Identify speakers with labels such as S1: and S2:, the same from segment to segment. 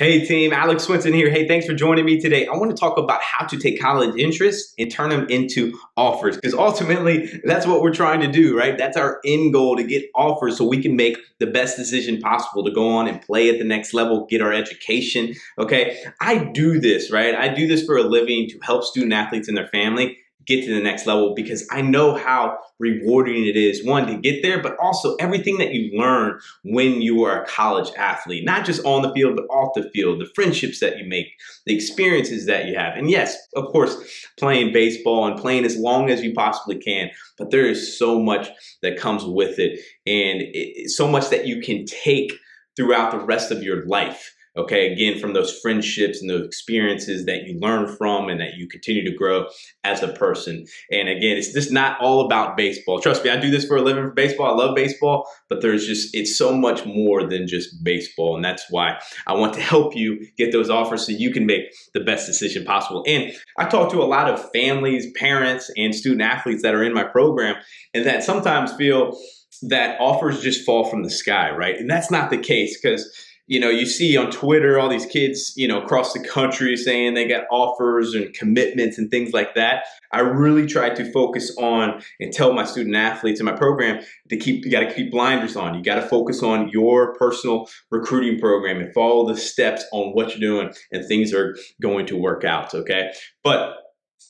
S1: Hey team, Alex Swinson here. Hey, thanks for joining me today. I want to talk about how to take college interest and turn them into offers because ultimately that's what we're trying to do, right? That's our end goal, to get offers so we can make the best decision possible to go on and play at the next level, get our education. Okay, I do this, right? I do this for a living to help student athletes and their family get to the next level because I know how rewarding it is, one, to get there, but also everything that you learn when you are a college athlete, not just on the field, but off the field, the friendships that you make, the experiences that you have. And yes, of course, playing baseball and playing as long as you possibly can, but there is so much that comes with it and so much that you can take throughout the rest of your life. Okay, again, from those friendships and those experiences that you learn from and that you continue to grow as a person. And again, it's just not all about baseball. Trust me, I do this for a living for baseball. I love baseball, but it's so much more than just baseball. And that's why I want to help you get those offers so you can make the best decision possible. And I talk to a lot of families, parents, and student athletes that are in my program and that sometimes feel that offers just fall from the sky, right? And that's not the case because you see on Twitter all these kids, across the country saying they got offers and commitments and things like that. I really try to focus on and tell my student athletes in my program you got to keep blinders on. You got to focus on your personal recruiting program and follow the steps on what you're doing, and things are going to work out. Okay. But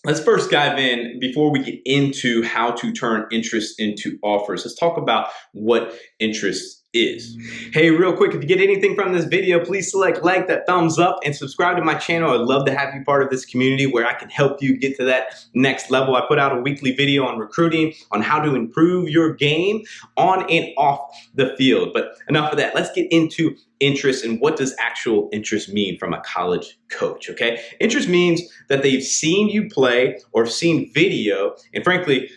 S1: let's first dive in before we get into how to turn interest into offers. Let's talk about what interest is. Hey, real quick, if you get anything from this video, please select like, that thumbs up, and subscribe to my channel. I'd love to have you part of this community where I can help you get to that next level. I put out a weekly video on recruiting, on how to improve your game on and off the field. But enough of that. Let's get into interest and what does actual interest mean from a college coach, okay? Interest means that they've seen you play or seen video, and frankly,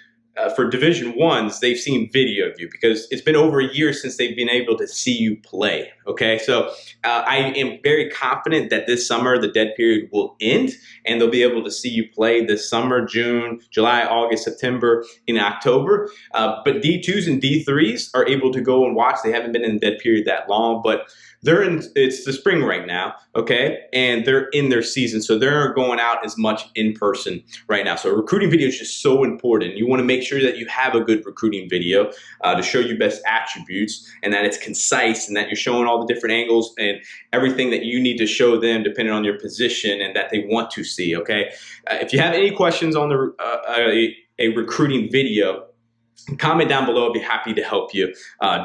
S1: for Division I's, they've seen video of you because it's been over a year since they've been able to see you play, okay? So I am very confident that this summer the dead period will end and they'll be able to see you play this summer, June, July, August, September, in October. But D2s and D3s are able to go and watch. They haven't been in the dead period that long, but it's the spring right now, okay? And they're in their season, so they're going out as much in person right now. So recruiting video is just so important. You want to make sure that you have a good recruiting video to show you best attributes and that it's concise and that you're showing all the different angles and everything that you need to show them depending on your position and that they want to see, okay? If you have any questions on a recruiting video, comment down below. I'd be happy to help you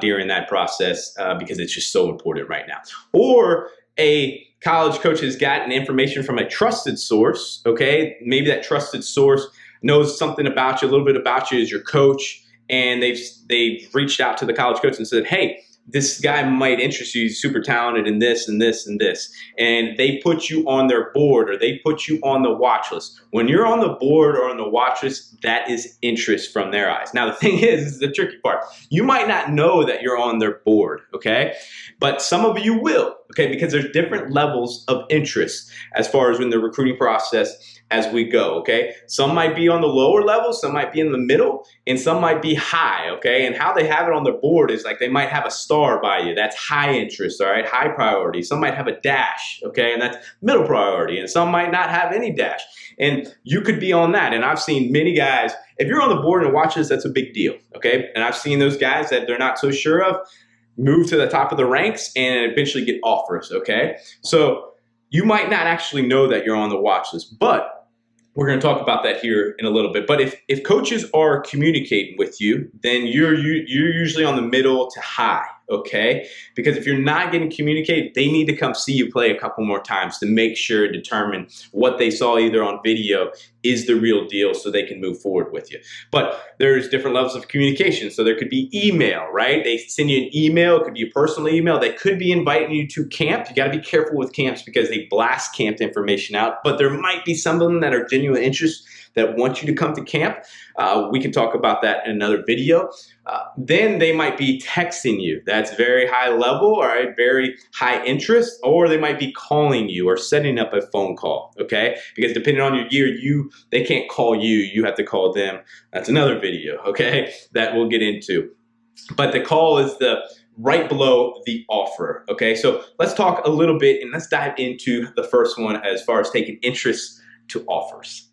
S1: during that process because it's just so important right now. Or a college coach has gotten information from a trusted source, okay? Maybe that trusted source knows something about you, a little bit about you as your coach, and they've reached out to the college coach and said, hey, this guy might interest you. He's super talented in this and this and this. And they put you on their board or they put you on the watch list. When you're on the board or on the watch list, that is interest from their eyes. Now, the thing is the tricky part. You might not know that you're on their board, okay? But some of you will, okay? Because there's different levels of interest as far as in the recruiting process as we go, okay? Some might be on the lower level, some might be in the middle, and some might be high, okay? And how they have it on their board is like they might have a star by you. That's high interest, all right? High priority. Some might have a dash, okay? And that's middle priority. And some might not have any dash. And you could be on that. And I've seen many guys, if you're on the board and watch this, that's a big deal, okay? And I've seen those guys that they're not so sure of move to the top of the ranks and eventually get offers, okay? So you might not actually know that you're on the watch list, but we're going to talk about that here in a little bit. But if coaches are communicating with you, then you're usually on the middle to high, okay? Because if you're not getting communicated, they need to come see you play a couple more times to make sure, determine what they saw either on video is the real deal so they can move forward with you. But there's different levels of communication. So there could be email, right? They send you an email. It could be a personal email. They could be inviting you to camp. You got to be careful with camps because they blast camp information out. But there might be some of them that are genuine interest that want you to come to camp. We can talk about that in another video. Then they might be texting you. That's very high level, all right, very high interest, or they might be calling you or setting up a phone call, okay? Because depending on your year, they can't call you. You have to call them. That's another video, okay, that we'll get into. But the call is the right below the offer. Okay, so let's talk a little bit and let's dive into the first one as far as taking interest to offers.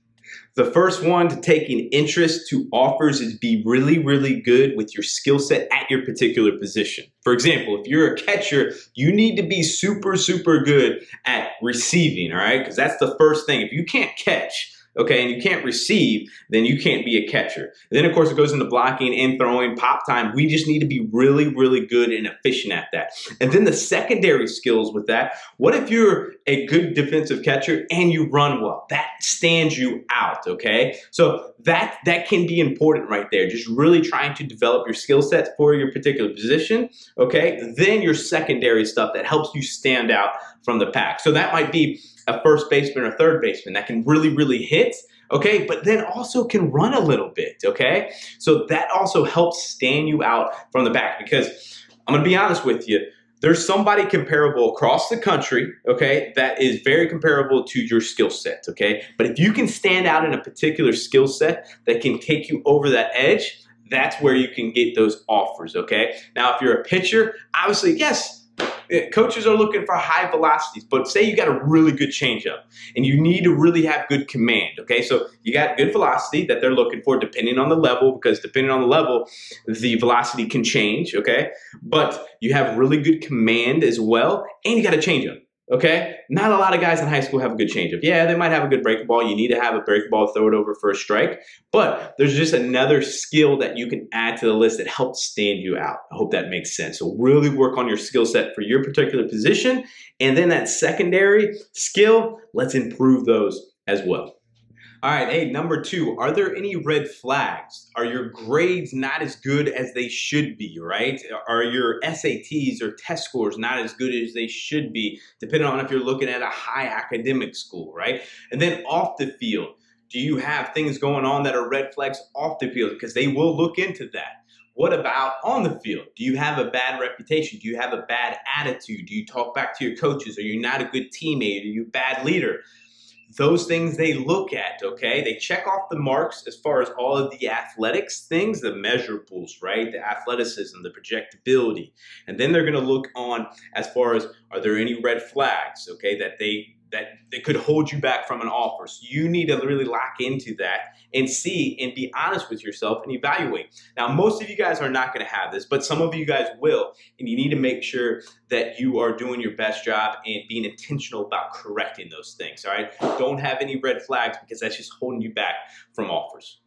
S1: The first one to taking interest to offers is be really, really good with your skill set at your particular position. For example, if you're a catcher, you need to be super, super good at receiving, all right? Because that's the first thing. If you can't catch, okay, and you can't receive, then you can't be a catcher. Then, of course, it goes into blocking and throwing, pop time. We just need to be really, really good and efficient at that. And then the secondary skills with that, what if you're a good defensive catcher and you run well? That stands you out, okay? So that can be important right there. Just really trying to develop your skill sets for your particular position, okay? Then your secondary stuff that helps you stand out from the pack. So that might be a first baseman or third baseman that can really, really hit, okay, but then also can run a little bit, okay? So that also helps stand you out from the back, because I'm gonna be honest with you, there's somebody comparable across the country, okay, that is very comparable to your skill set, okay? But if you can stand out in a particular skill set that can take you over that edge, that's where you can get those offers, okay? Now, if you're a pitcher, obviously, yes, coaches are looking for high velocities, but say you got a really good changeup and you need to really have good command, okay? So you got good velocity that they're looking for depending on the level, because depending on the level, the velocity can change, okay? But you have really good command as well, and you got a changeup. Okay, not a lot of guys in high school have a good changeup. Yeah, they might have a good breaking ball. You need to have a breaking ball, throw it over for a strike. But there's just another skill that you can add to the list that helps stand you out. I hope that makes sense. So really work on your skill set for your particular position. And then that secondary skill, let's improve those as well. All right, hey, number 2, are there any red flags? Are your grades not as good as they should be, right? Are your SATs or test scores not as good as they should be, depending on if you're looking at a high academic school, right? And then off the field, do you have things going on that are red flags off the field? Because they will look into that. What about on the field? Do you have a bad reputation? Do you have a bad attitude? Do you talk back to your coaches? Are you not a good teammate? Are you a bad leader? Those things they look at, okay? They check off the marks as far as all of the athletics things, the measurables, right? The athleticism, the projectability. And then they're gonna look on as far as, are there any red flags, okay, that they could hold you back from an offer. So you need to really lock into that and see and be honest with yourself and evaluate. Now, most of you guys are not gonna have this, but some of you guys will, and you need to make sure that you are doing your best job and being intentional about correcting those things, all right? Don't have any red flags, because that's just holding you back from offers.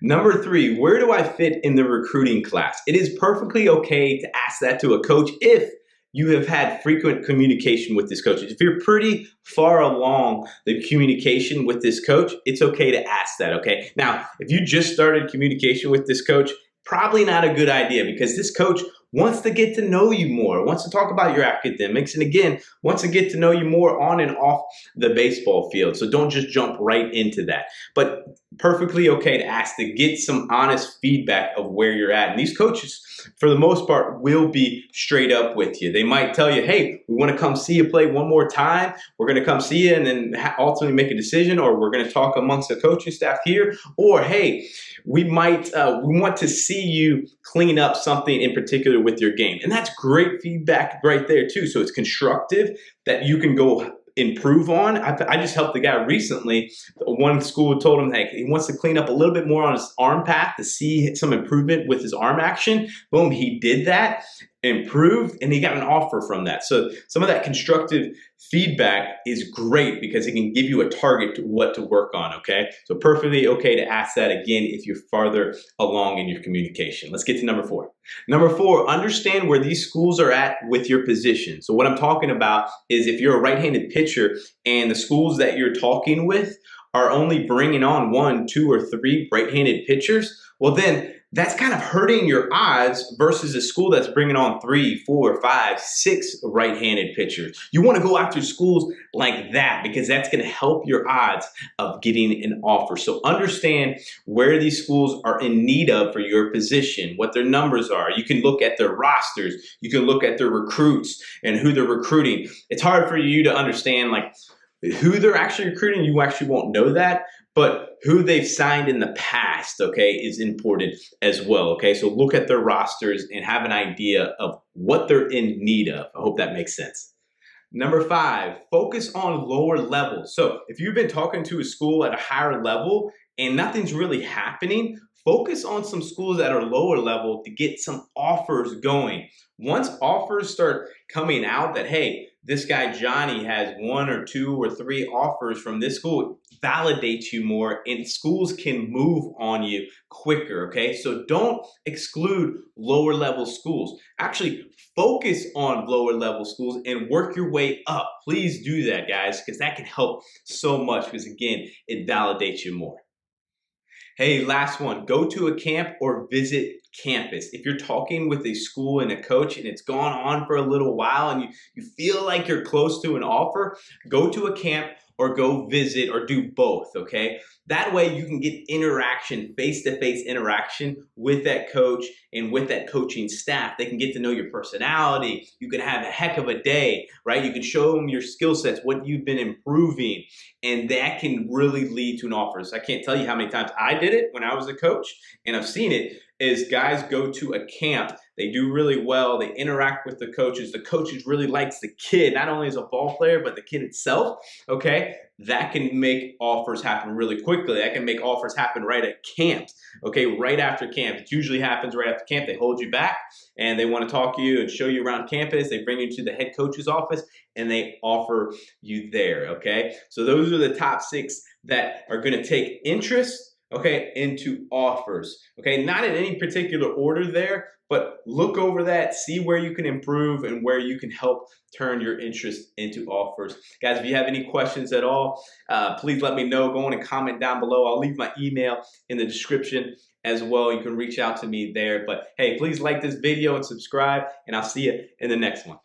S1: Number 3, where do I fit in the recruiting class? It is perfectly okay to ask that to a coach if you have had frequent communication with this coach. If you're pretty far along the communication with this coach, it's okay to ask that, okay? Now, if you just started communication with this coach, probably not a good idea, because this coach wants to get to know you more, wants to talk about your academics, and again, wants to get to know you more on and off the baseball field. So don't just jump right into that. But perfectly okay to ask to get some honest feedback of where you're at. And these coaches, for the most part, will be straight up with you. They might tell you, hey, we want to come see you play one more time. We're going to come see you and then ultimately make a decision, or we're going to talk amongst the coaching staff here. Or, hey, we want to see you clean up something in particular with your game. And that's great feedback right there too. So it's constructive that you can go improve on. I just helped the guy recently. One school told him that he wants to clean up a little bit more on his arm path to see some improvement with his arm action. Boom, he did that, improved, and he got an offer from that. So some of that constructive feedback is great, because it can give you a target to what to work on, okay? So perfectly okay to ask that again if you're farther along in your communication. Let's get to number 4. Number 4, understand where these schools are at with your position. So what I'm talking about is if you're a right-handed pitcher and the schools that you're talking with are only bringing on 1, 2, or 3 right-handed pitchers, well then that's kind of hurting your odds versus a school that's bringing on 3, 4, 5, 6 right-handed pitchers. You want to go after schools like that, because that's going to help your odds of getting an offer. So understand where these schools are in need of for your position, what their numbers are. You can look at their rosters. You can look at their recruits and who they're recruiting. It's hard for you to understand like who they're actually recruiting. You actually won't know that. But who they've signed in the past, okay, is important as well, okay? So look at their rosters and have an idea of what they're in need of. I hope that makes sense. Number 5, focus on lower levels. So if you've been talking to a school at a higher level and nothing's really happening, focus on some schools that are lower level to get some offers going. Once offers start coming out that, hey, this guy Johnny has 1 or 2 or 3 offers from this school, validates you more and schools can move on you quicker, okay? So don't exclude lower level schools. Actually, focus on lower level schools and work your way up. Please do that, guys, because that can help so much because, again, it validates you more. Hey, last one, go to a camp or visit campus. If you're talking with a school and a coach and it's gone on for a little while and you feel like you're close to an offer, go to a camp or go visit or do both, okay? That way you can get interaction, face-to-face interaction with that coach and with that coaching staff. They can get to know your personality. You can have a heck of a day, right? You can show them your skill sets, what you've been improving, and that can really lead to an offer. So I can't tell you how many times I did it when I was a coach, and I've seen it, is guys go to a camp, they do really well, they interact with the coaches really likes the kid, not only as a ball player, but the kid itself, okay? That can make offers happen really quickly. That can make offers happen right at camp, okay? Right after camp. It usually happens right after camp. They hold you back and they want to talk to you and show you around campus. They bring you to the head coach's office and they offer you there, okay? So those are the top 6 that are going to take interest, okay, into offers, okay? Not in any particular order there, but look over that, see where you can improve and where you can help turn your interest into offers. Guys, if you have any questions at all, please let me know. Go on and comment down below. I'll leave my email in the description as well. You can reach out to me there. But hey, please like this video and subscribe, and I'll see you in the next one.